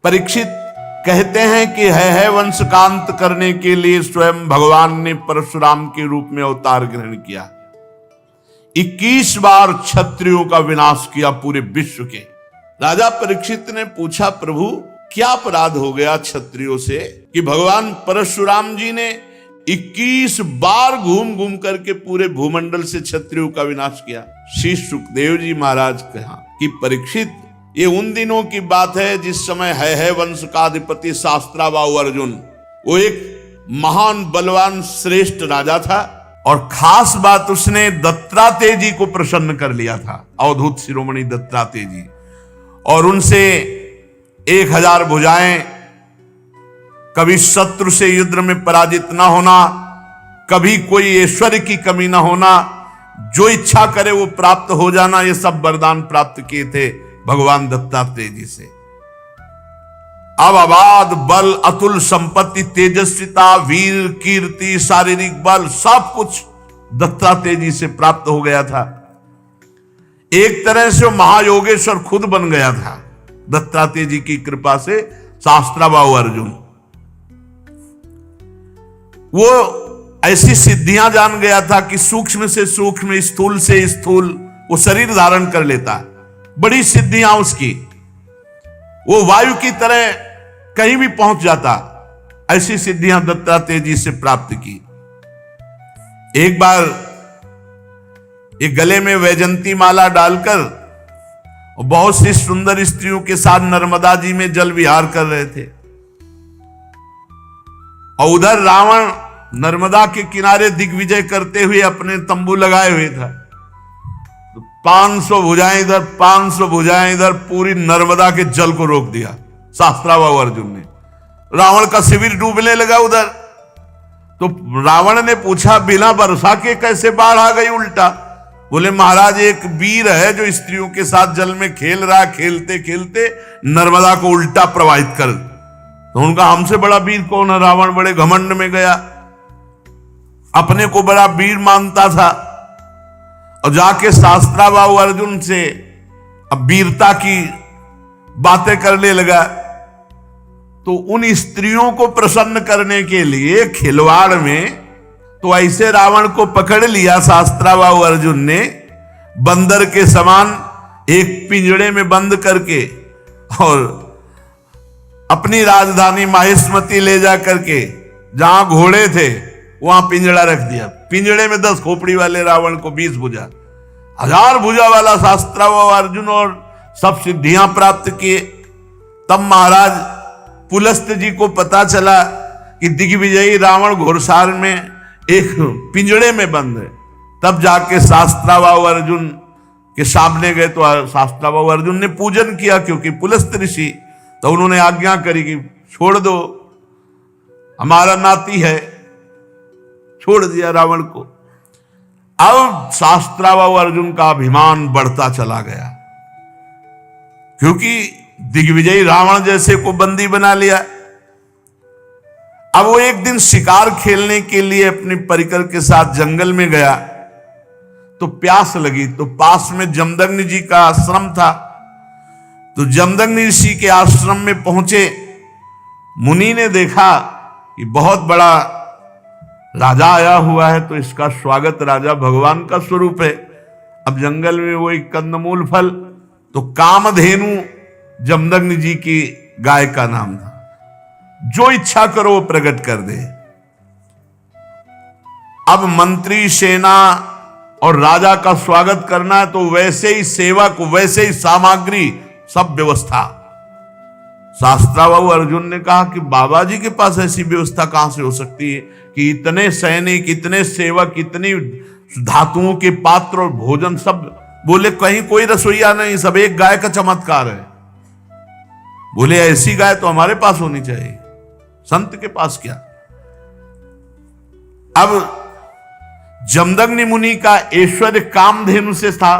परीक्षित कहते हैं कि है वंश का अंत करने के लिए स्वयं भगवान ने परशुराम के रूप में अवतार ग्रहण किया। 21 बार क्षत्रियों का विनाश किया पूरे विश्व के। राजा परीक्षित ने पूछा, प्रभु क्या अपराध हो गया क्षत्रियों से कि भगवान परशुराम जी ने 21 बार घूम घूम करके पूरे भूमंडल से क्षत्रियों का विनाश किया। श्री सुखदेव जी महाराज कहा कि परीक्षित, ये उन दिनों की बात है जिस समय है वंश का अधिपति शास्त्राबाहु अर्जुन, वो एक महान बलवान श्रेष्ठ राजा था और खास बात उसने दत्तात्रेय जी को प्रसन्न कर लिया था, अवधूत शिरोमणि दत्तात्रेय जी, और उनसे 1000 भुजाएं, कभी शत्रु से युद्ध में पराजित ना होना, कभी कोई ऐश्वर्य की कमी ना होना, जो इच्छा करे वो प्राप्त हो जाना, ये सब वरदान प्राप्त किए थे भगवान दत्तात्रेय जी से। अब अबाध बल, अतुल संपत्ति, तेजस्विता, वीर, कीर्ति, शारीरिक बल, सब कुछ दत्तात्रेय जी से प्राप्त हो गया था। एक तरह से वो महायोगेश्वर खुद बन गया था दत्तात्रेय जी की कृपा से। शास्त्राबाहु अर्जुन वो ऐसी सिद्धियां जान गया था कि सूक्ष्म से सूक्ष्म, स्थूल से स्थूल वो शरीर धारण कर लेता। बड़ी सिद्धियां उसकी, वो वायु की तरह कहीं भी पहुंच जाता। ऐसी सिद्धियां दत्तात्रेय जी से प्राप्त की। एक बार एक गले में वैजंती माला डालकर बहुत सी सुंदर स्त्रियों के साथ नर्मदा जी में जल विहार कर रहे थे और उधर रावण नर्मदा के किनारे दिग्विजय करते हुए अपने तंबू लगाए हुए था। 500 भुजाएं इधर, 500 भुजाएं इधर, पूरी नर्मदा के जल को रोक दिया शास्त्राबाहु अर्जुन ने। रावण का शिविर डूबने लगा उधर। तो रावण ने पूछा, बिना वर्षा के कैसे बाढ़ आ गई उल्टा? बोले, महाराज एक वीर है जो स्त्रियों के साथ जल में खेल रहा, खेलते खेलते नर्मदा को उल्टा प्रवाहित कर। तो उनका हमसे बड़ा वीर कौन है? रावण बड़े घमंड में गया, अपने को बड़ा वीर मानता था और जाके शास्त्राबाहु अर्जुन से अब वीरता की बातें करने लगा। तो उन स्त्रियों को प्रसन्न करने के लिए खिलवाड़ में तो ऐसे रावण को पकड़ लिया शास्त्राबाहु अर्जुन ने, बंदर के समान एक पिंजड़े में बंद करके, और अपनी राजधानी माहिष्मती ले जा करके जहां घोड़े थे वहां पिंजड़ा रख दिया। पिंजड़े में 10 खोपड़ी वाले रावण को 20 भुजा, 1000 भुजा वाला शास्त्राबाहु अर्जुन, और सब सिद्धियां प्राप्त किए। तब महाराज पुलस्त जी को पता चला कि दिग्विजयी रावण घोड़सार में एक पिंजड़े में बंद है। तब जाके शास्त्राबाहु अर्जुन के सामने गए तो शास्त्राबाहु अर्जुन ने पूजन किया, क्योंकि पुलस्त ऋषि, तो उन्होंने आज्ञा करी कि छोड़ दो, हमारा नाती है। छोड़ दिया रावण को। अब शास्त्राबाहु अर्जुन का अभिमान बढ़ता चला गया, क्योंकि दिग्विजयी रावण जैसे को बंदी बना लिया। अब वो एक दिन शिकार खेलने के लिए अपने परिकर के साथ जंगल में गया तो प्यास लगी। तो पास में जमदग्नि जी का आश्रम था। तो जमदग्नि ऋषि के आश्रम में पहुंचे। मुनि ने देखा कि बहुत बड़ा राजा आया हुआ है, तो इसका स्वागत, राजा भगवान का स्वरूप है। अब जंगल में वो एक कंदमूल फल, तो कामधेनु जमदग्नि जी की गाय का नाम था। जो इच्छा करो वो प्रकट कर दे। अब मंत्री, सेना और राजा का स्वागत करना है, तो वैसे ही सेवक, वैसे ही सामग्री, सब व्यवस्था। शास्त्राबाहु अर्जुन ने कहा कि बाबा जी के पास ऐसी व्यवस्था कहां से हो सकती है कि इतने सैनिक, इतने सेवक, इतनी धातुओं के पात्र और भोजन सब? बोले, कहीं कोई रसोईया नहीं, सब एक गाय का चमत्कार है। बोले, ऐसी गाय तो हमारे पास होनी चाहिए, संत के पास क्या। अब जमदग्नि मुनि का ऐश्वर्य कामधेनु से था,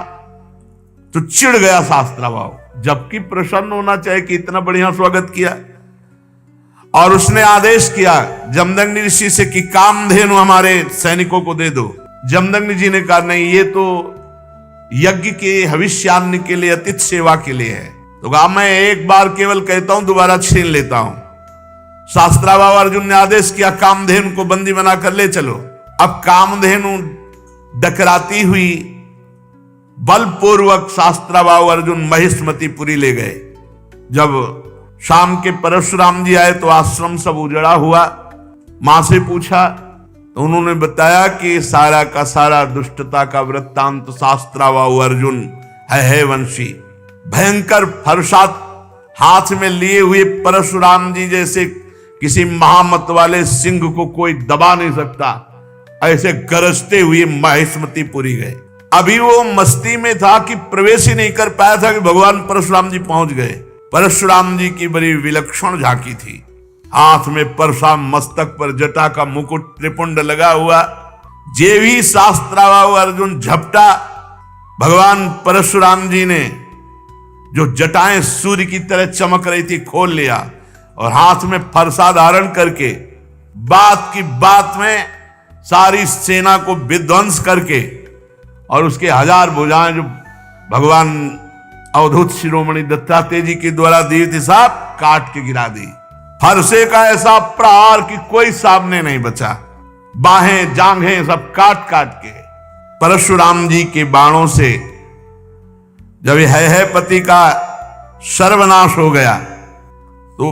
तो चिढ़ गया शास्त्राबाहु, जबकि प्रसन्न होना चाहिए कि इतना बढ़िया स्वागत किया। और उसने आदेश किया जमदग्नि ऋषि से कि कामधेनु हमारे सैनिकों को दे दो। जमदग्नि जी ने कहा, नहीं, ये तो यज्ञ के हविष्यान्न के लिए, अतिथि सेवा के लिए है। तो कहा मैं एक बार केवल कहता हूं, दोबारा छीन लेता हूं। शास्त्राबाहु अर्जुन ने आदेश किया, कामधेनु को बंदी बनाकर ले चलो। अब कामधेनु डकराती हुई बलपूर्वक शास्त्राबाहु अर्जुन महिष्मतीपुरी ले गए। जब शाम के परशुराम जी आए तो आश्रम सब उजड़ा हुआ। मां से पूछा तो उन्होंने बताया कि सारा का सारा दुष्टता का वृत्तांत शास्त्राबाहु अर्जुन है वंशी। भयंकर फरसात हाथ में लिए हुए परशुराम जी जैसे किसी महामत वाले सिंह को कोई दबा नहीं सकता, ऐसे गरजते हुए महिष्मतीपुरी गए। अभी वो मस्ती में था कि प्रवेश ही नहीं कर पाया था कि भगवान परशुराम जी पहुंच गए। परशुराम जी की बड़ी विलक्षण झांकी थी। हाथ में परशुराम, मस्तक पर जटा का मुकुट, त्रिपुंड लगा हुआ। जे भी शास्त्राबाहु अर्जुन झपटा, भगवान परशुराम जी ने जो जटाएं सूर्य की तरह चमक रही थी खोल लिया और हाथ में फरसा धारण करके बात की बात में सारी सेना को विध्वंस करके और उसके 1000 भुजाएं जो भगवान अवधूत शिरोमणि दत्तात्रेय जी के द्वारा दी थी, सब काट के गिरा दी। फरसे का ऐसा प्रहार कि कोई सामने नहीं बचा। बाहें जांघें सब काट काट के। परशुराम जी के बाणों से जब है पति का सर्वनाश हो गया तो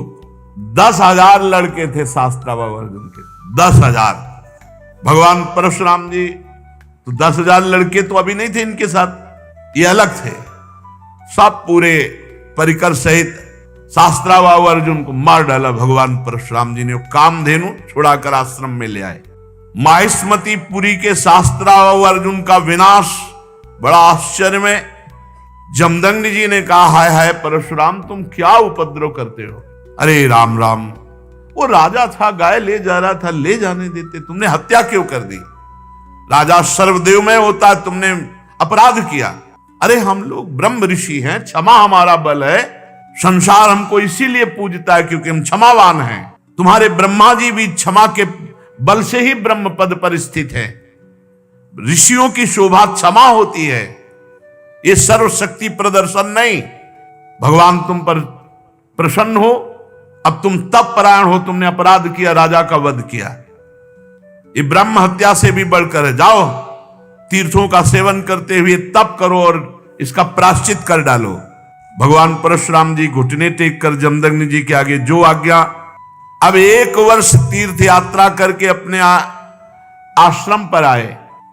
10,000 लड़के थे शास्त्राबाहु अर्जुन के, 10,000। भगवान परशुराम जी तो 10,000 लड़के तो अभी नहीं थे इनके साथ, ये अलग थे। सब पूरे परिकर सहित शास्त्राबाहु अर्जुन को मार डाला भगवान परशुराम जी ने। कामधेनु छुड़ाकर आश्रम में ले आए। महिष्मतीपुरी के शास्त्राबाहु अर्जुन का विनाश बड़ा आश्चर्य में। जमदग्नि जी ने कहा, हाय हाय परशुराम, तुम क्या उपद्रव करते हो? अरे राम राम, वो राजा था, गाय ले जा रहा था, ले जाने देते, तुमने हत्या क्यों कर दी? राजा सर्वदेवमय होता है, तुमने अपराध किया। अरे हम लोग ब्रह्म ऋषि हैं, क्षमा हमारा बल है, संसार हमको इसीलिए पूजता है क्योंकि हम क्षमावान हैं। तुम्हारे ब्रह्मा जी भी क्षमा के बल से ही ब्रह्म पद पर स्थित है। ऋषियों की शोभा क्षमा होती है, ये सर्वशक्ति प्रदर्शन नहीं। भगवान तुम पर प्रसन्न हो, अब तुम तप परायण हो, तुमने अपराध किया, राजा का वध किया, ये ब्रह्म हत्या से भी बढ़कर है। जाओ तीर्थों का सेवन करते हुए तप करो और इसका प्रायश्चित कर डालो। भगवान परशुराम जी घुटने टेक कर जमदग्नि जी के आगे जो आज्ञा। अब 1 वर्ष तीर्थ यात्रा करके अपने आश्रम पर आए।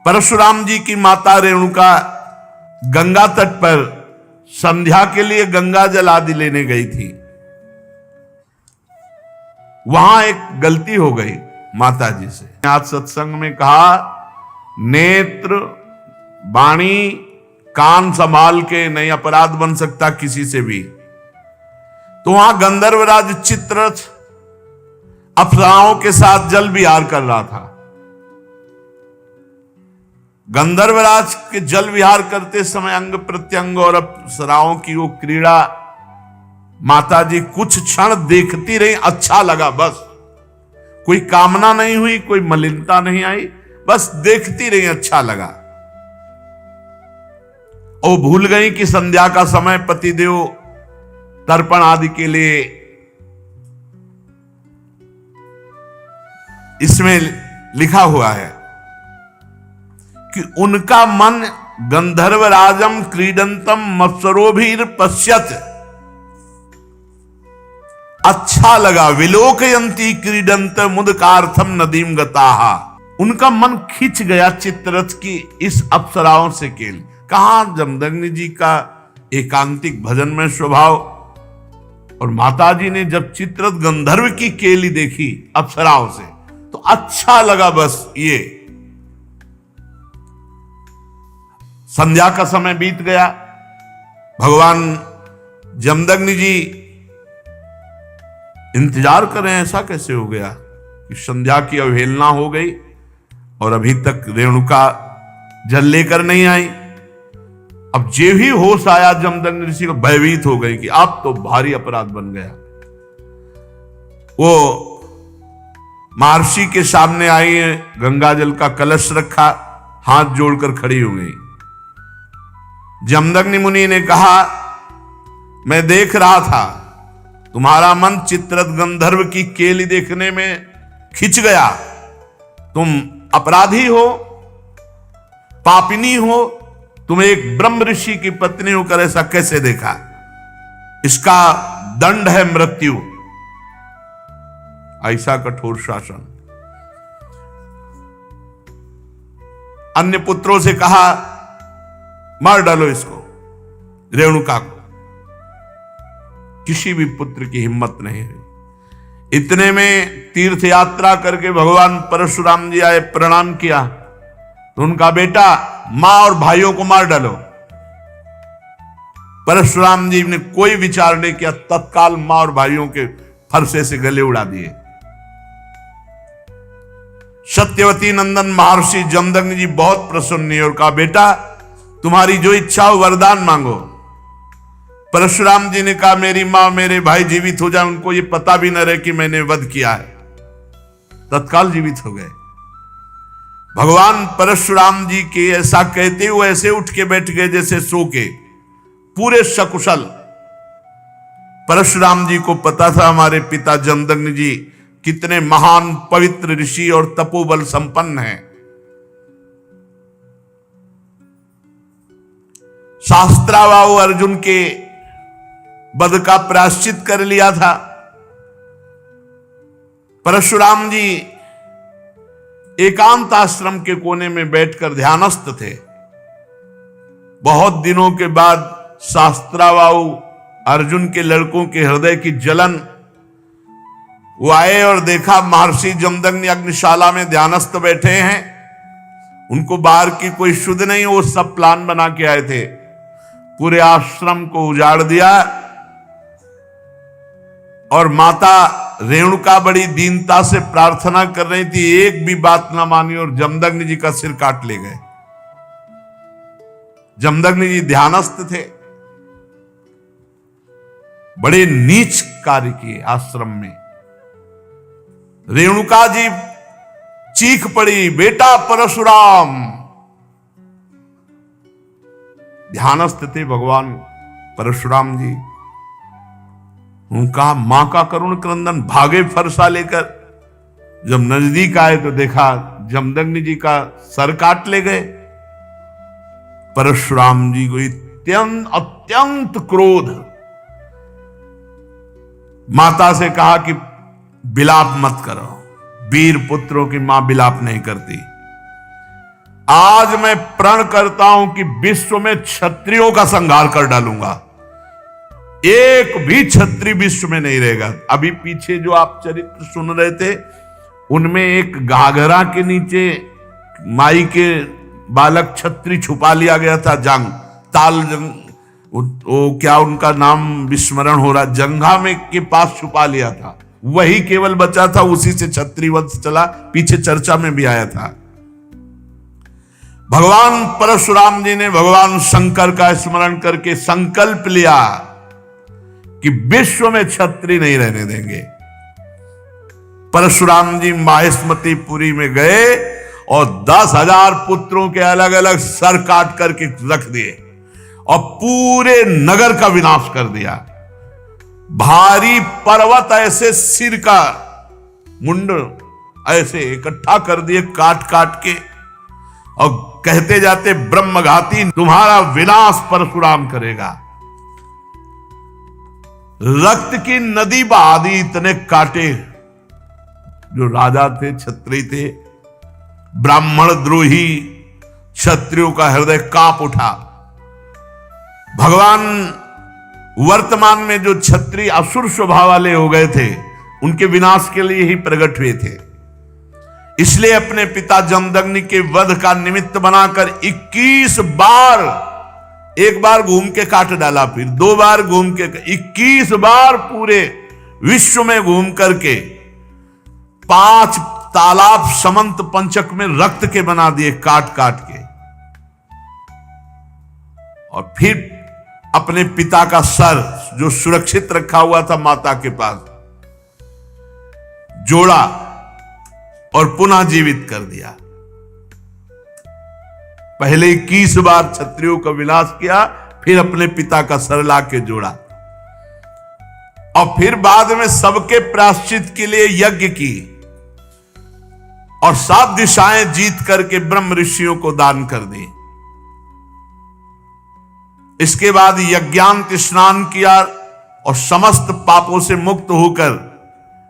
परशुराम जी की माता रेणुका गंगा तट पर संध्या के लिए गंगा जल आदि लेने गई थी। वहां एक गलती हो गई माता जी से। आज सत्संग में कहा, नेत्र वाणी कान संभाल के नहीं अपराध बन सकता किसी से भी। तो वहां गंधर्वराज चित्ररथ अप्सराओं के साथ जल विहार कर रहा था। गंधर्वराज के जल विहार करते समय अंग प्रत्यंग और अप्सराओं की वो क्रीड़ा माता जी कुछ क्षण देखती रही। अच्छा लगा, बस कोई कामना नहीं हुई, कोई मलिनता नहीं आई, बस देखती रही, अच्छा लगा। और भूल गई कि संध्या का समय पतिदेव तर्पण आदि के लिए इसमें लिखा हुआ है कि उनका मन गंधर्वराजम क्रीडंतम मत्सरोभिर पश्यत, अच्छा लगा। विलोकयंती क्रीडंत मुदकार्थम नदीम गताहा, उनका मन खिंच गया चित्ररथ की इस अप्सराओं से केल। कहा जमदग्नि जी का एकांतिक भजन में स्वभाव, और माताजी ने जब चित्ररथ गंधर्व की केली देखी अप्सराओं से तो अच्छा लगा। बस ये संध्या का समय बीत गया। भगवान जमदग्नि जी इंतजार कर रहे हैं, ऐसा कैसे हो गया कि संध्या की अवहेलना हो गई और अभी तक रेणुका जल लेकर नहीं आई। अब जे ही होश आया जमदग्नि ऋषि को, भयभीत हो गई कि अब तो भारी अपराध बन गया। वो महर्षि के सामने आई, गंगा जल का कलश रखा, हाथ जोड़कर खड़ी हो गई। जमदग्नि मुनि ने कहा मैं देख रहा था, तुम्हारा मन चित्ररथ गंधर्व की केली देखने में खिंच गया। तुम अपराधी हो, पापिनी हो, तुम एक ब्रह्म ऋषि की पत्नी होकर ऐसा कैसे देखा? इसका दंड है मृत्यु। ऐसा कठोर शासन। अन्य पुत्रों से कहा, मार डालो इसको, रेणुका को। किसी भी पुत्र की हिम्मत नहीं है। इतने में तीर्थ यात्रा करके भगवान परशुराम जी आए, प्रणाम किया तो उनका बेटा, मां और भाइयों को मार डालो। परशुराम जी ने कोई विचार नहीं किया, तत्काल मां और भाइयों के फरसे से गले उड़ा दिए। सत्यवती नंदन महर्षि जमदग्नि जी बहुत प्रसन्न हुए और कहा, बेटा तुम्हारी जो इच्छा हो वरदान मांगो। परशुराम जी ने कहा, मेरी मां मेरे भाई जीवित हो जाए, उनको ये पता भी न रहे कि मैंने वध किया है। तत्काल जीवित हो गए। भगवान परशुराम जी के ऐसा कहते हुए ऐसे उठ के बैठ गए जैसे सो के, पूरे सकुशल। परशुराम जी को पता था हमारे पिता जमदग्नि जी कितने महान पवित्र ऋषि और तपोबल संपन्न हैं। शास्त्रावाहु अर्जुन के वध का प्रायश्चित कर लिया था। परशुराम जी एकांत आश्रम के कोने में बैठकर ध्यानस्थ थे। बहुत दिनों के बाद शास्त्रावाहु अर्जुन के लड़कों के हृदय की जलन, वो आए और देखा महर्षि जमदग्नि अग्निशाला में ध्यानस्थ बैठे हैं। उनको बाहर की कोई शुद्ध नहीं, वो सब प्लान बना के आए थे। पूरे आश्रम को उजाड़ दिया और माता रेणुका बड़ी दीनता से प्रार्थना कर रही थी, एक भी बात ना मानी और जमदग्नि जी का सिर काट ले गए। जमदग्नि जी ध्यानस्थ थे। बड़े नीच कार्य किए आश्रम में। रेणुका जी चीख पड़ी, बेटा परशुराम। ध्यानस्थ थे भगवान परशुराम जी। उनका मां का करुण क्रंदन, भागे फरसा लेकर। जब नजदीक आए तो देखा जमदग्नि जी का सर काट ले गए। परशुराम जी को अत्यंत क्रोध। माता से कहा कि बिलाप मत करो, वीर पुत्रों की मां बिलाप नहीं करती। आज मैं प्रण करता हूं कि विश्व में क्षत्रियों का संहार कर डालूंगा, एक भी क्षत्रिय विश्व में नहीं रहेगा। अभी पीछे जो आप चरित्र सुन रहे थे, उनमें एक घाघरा के नीचे माई के बालक क्षत्रिय छुपा लिया गया था। वो क्या उनका नाम विस्मरण हो रहा, जंघा में के पास छुपा लिया था, वही केवल बचा था। उसी से क्षत्रिय वंश चला, पीछे चर्चा में भी आया था। भगवान परशुराम जी ने भगवान शंकर का स्मरण करके संकल्प लिया कि विश्व में क्षत्रिय नहीं रहने देंगे। परशुराम जी माहेश्मतीपुरी में गए और 10,000 पुत्रों के अलग अलग सर काट करके रख दिए और पूरे नगर का विनाश कर दिया। भारी पर्वत ऐसे सिर का मुंड ऐसे इकट्ठा कर दिए काट काट के, और कहते जाते ब्रह्मघाती तुम्हारा विनाश परशुराम करेगा। रक्त की नदी बहा दी, इतने काटे। जो राजा थे, क्षत्रिय थे, ब्राह्मण द्रोही क्षत्रियों का हृदय कांप उठा। भगवान वर्तमान में जो क्षत्रिय असुर स्वभाव वाले हो गए थे, उनके विनाश के लिए ही प्रकट हुए थे। इसलिए अपने पिता जमदग्नि के वध का निमित्त बनाकर 21 बार, एक बार घूम के काट डाला, फिर 2 बार घूम के, 21 बार पूरे विश्व में घूम करके 5 तालाब समंत पंचक में रक्त के बना दिए काट काट के। और फिर अपने पिता का सर जो सुरक्षित रखा हुआ था माता के पास, जोड़ा और पुनः जीवित कर दिया। पहले 21 बार क्षत्रियों का विनाश किया, फिर अपने पिता का सर ला के जोड़ा। और फिर बाद में सबके प्रायश्चित के लिए यज्ञ की और 7 दिशाएं जीत करके ब्रह्म ऋषियों को दान कर दी। इसके बाद यज्ञांत स्नान किया और समस्त पापों से मुक्त होकर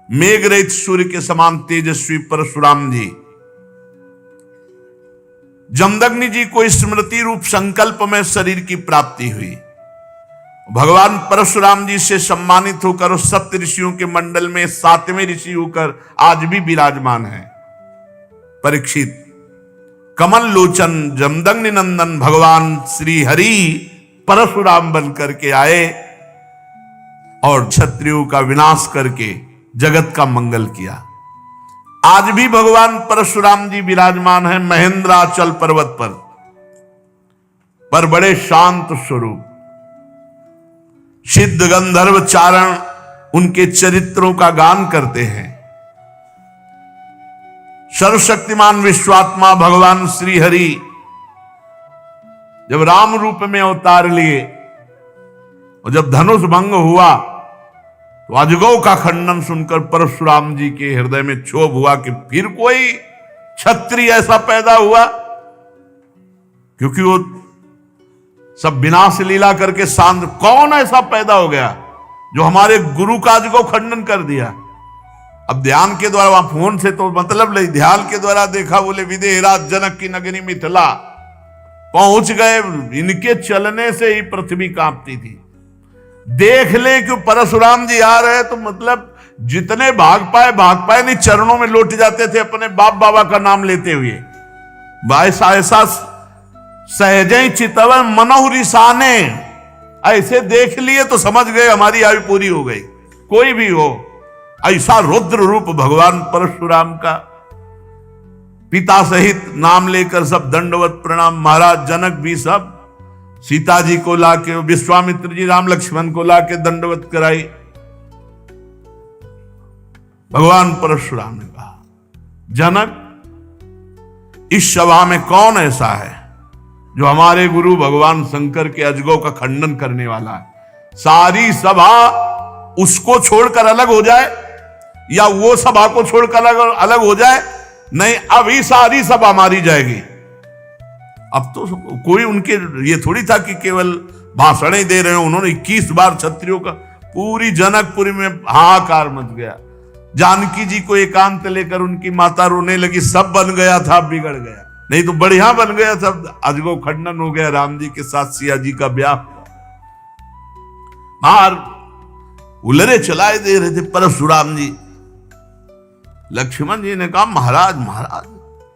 मेघ रहित सूर्य के समान तेजस्वी परशुराम जी, जमदग्नि जी को स्मृति रूप संकल्प में शरीर की प्राप्ति हुई। भगवान परशुराम जी से सम्मानित होकर उस सप्त ऋषियों के मंडल में 7वें ऋषि होकर आज भी विराजमान है। परीक्षित, कमल लोचन जमदग्नि नंदन भगवान श्री हरि परशुराम बन करके आए और क्षत्रियों का विनाश करके जगत का मंगल किया। आज भी भगवान परशुराम जी विराजमान है महेंद्राचल पर्वत पर बड़े शांत स्वरूप। सिद्ध गंधर्व चारण उनके चरित्रों का गान करते हैं। सर्वशक्तिमान विश्वात्मा भगवान श्री हरि जब राम रूप में अवतार लिए और जब धनुष भंग हुआ तो अजगौ का खंडन सुनकर परशुराम जी के हृदय में क्षोभ हुआ कि फिर कोई क्षत्रिय ऐसा पैदा हुआ, क्योंकि वो सब विनाश लीला करके शांत, कौन ऐसा पैदा हो गया जो हमारे गुरु का अजगौ खंडन कर दिया। अब ध्यान के द्वारा, वहां फोन से तो मतलब नहीं, ध्यान के द्वारा देखा, बोले विदेहराज जनक की नगरी मिथिला पहुंच गए। इनके चलने से ही पृथ्वी कांपती थी। देख ले कि परशुराम जी आ रहे तो मतलब जितने भाग पाए नहीं, चरणों में लौट जाते थे अपने बाप बाबा का नाम लेते हुए। ऐसा सहजे चितवन मनोह रिसाने, ऐसे देख लिए तो समझ गए हमारी आयु पूरी हो गई। कोई भी हो, ऐसा रुद्र रूप भगवान परशुराम का। पिता सहित नाम लेकर सब दंडवत प्रणाम। महाराज जनक भी सब सीता जी को लाके, विश्वामित्र जी राम लक्ष्मण को लाके दंडवत कराई। भगवान परशुराम ने कहा, जनक, इस सभा में कौन ऐसा है जो हमारे गुरु भगवान शंकर के अजगौ का खंडन करने वाला है? सारी सभा उसको छोड़कर अलग हो जाए या वो सभा को छोड़कर अलग हो जाए, नहीं, अभी सारी सभा मारी जाएगी। अब तो कोई उनके ये थोड़ी था कि केवल भाषण ही दे रहे हो। उन्होंने 21 बार क्षत्रियों का, पूरी जनकपुरी में हाहाकार मच गया। जानकी जी को एकांत लेकर उनकी माता रोने लगी, सब बन गया था, बिगड़ गया, नहीं तो बढ़िया बन गया था। अजगौ खंडन हो गया, राम जी के साथ सिया जी का ब्याह। बाहर उलरे चलाए दे रहे थे परशुराम जी। लक्ष्मण जी ने कहा, महाराज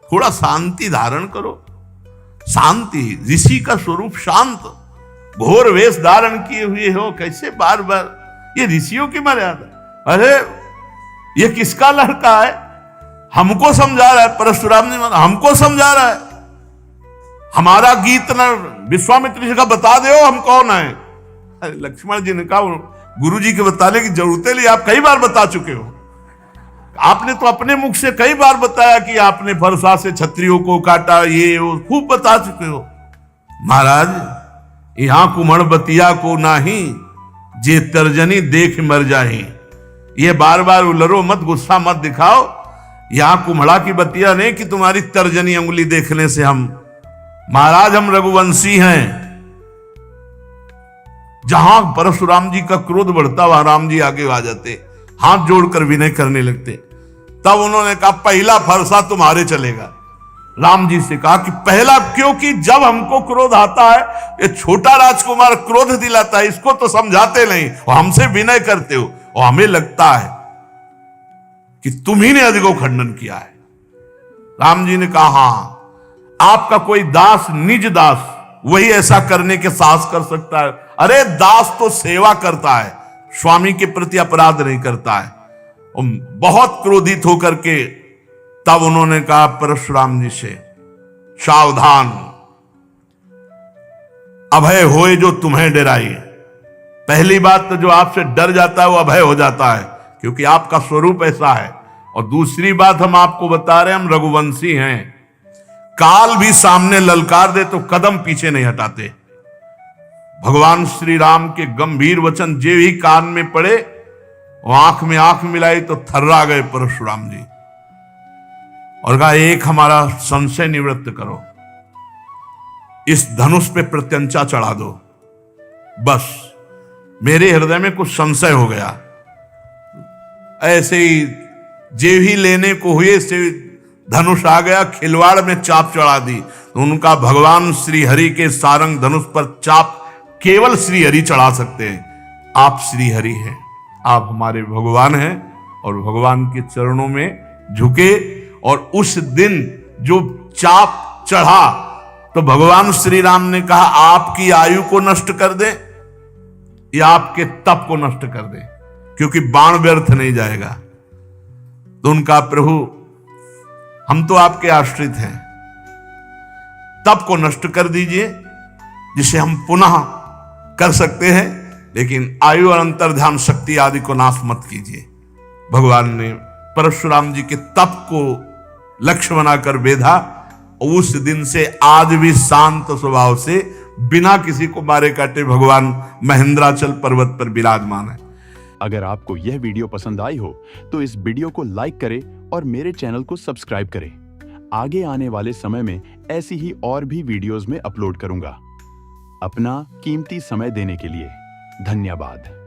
थोड़ा शांति धारण करो। शांति, ऋषि का स्वरूप शांत, घोर वेश धारण किए हुए हो, कैसे बार बार, ये ऋषियों की मर्यादा। अरे ये किसका लड़का है? हमको समझा रहा है परशुराम जी, हमको समझा रहा है। हमारा गीत न विश्वामित्र जी का बता दो हम कौन है। अरे लक्ष्मण जी ने कहा, गुरु जी के बताने की जरूरत नहीं, आप कई बार बता चुके हो। आपने तो अपने मुख से कई बार बताया कि आपने फरसा से क्षत्रियों को काटा, ये वो खूब बता चुके हो। महाराज, यहां कुमड़ बतिया को नाही, जे तर्जनी देख मर जाही। ये बार बार उलरो मत, गुस्सा मत दिखाओ। यहां कुम्हड़ा की बतिया नहीं कि तुम्हारी तर्जनी उंगली देखने से हम, महाराज हम रघुवंशी हैं। जहां परशुराम जी का क्रोध बढ़ता वहां राम जी आगे आ जाते, हाथ जोड़कर विनय करने लगते। तब उन्होंने कहा, पहला फरसा तुम्हारे चलेगा। राम जी से कहा कि पहला, क्योंकि जब हमको क्रोध आता है, ये छोटा राजकुमार क्रोध दिलाता है, इसको तो समझाते नहीं और हमसे विनय करते हो, और हमें लगता है कि तुम्ही ने अजगौ खंडन किया है। राम जी ने कहा, हां, आपका कोई दास, निज दास, वही ऐसा करने के साहस कर सकता है। अरे दास तो सेवा करता है, स्वामी के प्रति अपराध नहीं करता है। बहुत क्रोधित होकर के तब उन्होंने कहा परशुराम जी से, सावधान, अभय होए जो तुम्हें डराए। पहली बात तो जो आपसे डर जाता है वो अभय हो जाता है, क्योंकि आपका स्वरूप ऐसा है। और दूसरी बात हम आपको बता रहे हैं, हम रघुवंशी हैं। काल भी सामने ललकार दे तो कदम पीछे नहीं हटाते। भगवान श्री राम के गंभीर वचन जे ही कान में पड़े वो आंख में आंख मिलाई तो थर्रा गए परशुराम जी और कहा, एक हमारा संशय निवृत्त करो, इस धनुष पे प्रत्यंचा चढ़ा दो। बस मेरे हृदय में कुछ संशय हो गया। ऐसे ही जेव ही लेने को हुए से धनुष आ गया, खिलवाड़ में चाप चढ़ा दी। तो उनका भगवान श्री हरि के सारंग धनुष पर चाप केवल श्री हरि चढ़ा सकते हैं। आप श्री हरि हैं, आप हमारे भगवान हैं और भगवान के चरणों में झुके। और उस दिन जो चाप चढ़ा तो भगवान श्री राम ने कहा, आपकी आयु को नष्ट कर दे या आपके तप को नष्ट कर दे, क्योंकि बाण व्यर्थ नहीं जाएगा। तो उनका, प्रभु हम तो आपके आश्रित हैं, तप को नष्ट कर दीजिए जिसे हम पुनः कर सकते हैं, लेकिन आयु और अंतर्ध्यान शक्ति आदि को नाश मत कीजिए। भगवान ने परशुराम जी के तप को लक्ष्य बनाकर बेधा। उस दिन से आज भी शांत स्वभाव से बिना किसी को मारे काटे भगवान महेंद्राचल पर्वत पर विराजमान है। अगर आपको यह वीडियो पसंद आई हो तो इस वीडियो को लाइक करें और मेरे चैनल को सब्सक्राइब करें। आगे आने वाले समय में ऐसी ही और भी वीडियोस में अपलोड करूंगा। अपना कीमती समय देने के लिए धन्यवाद।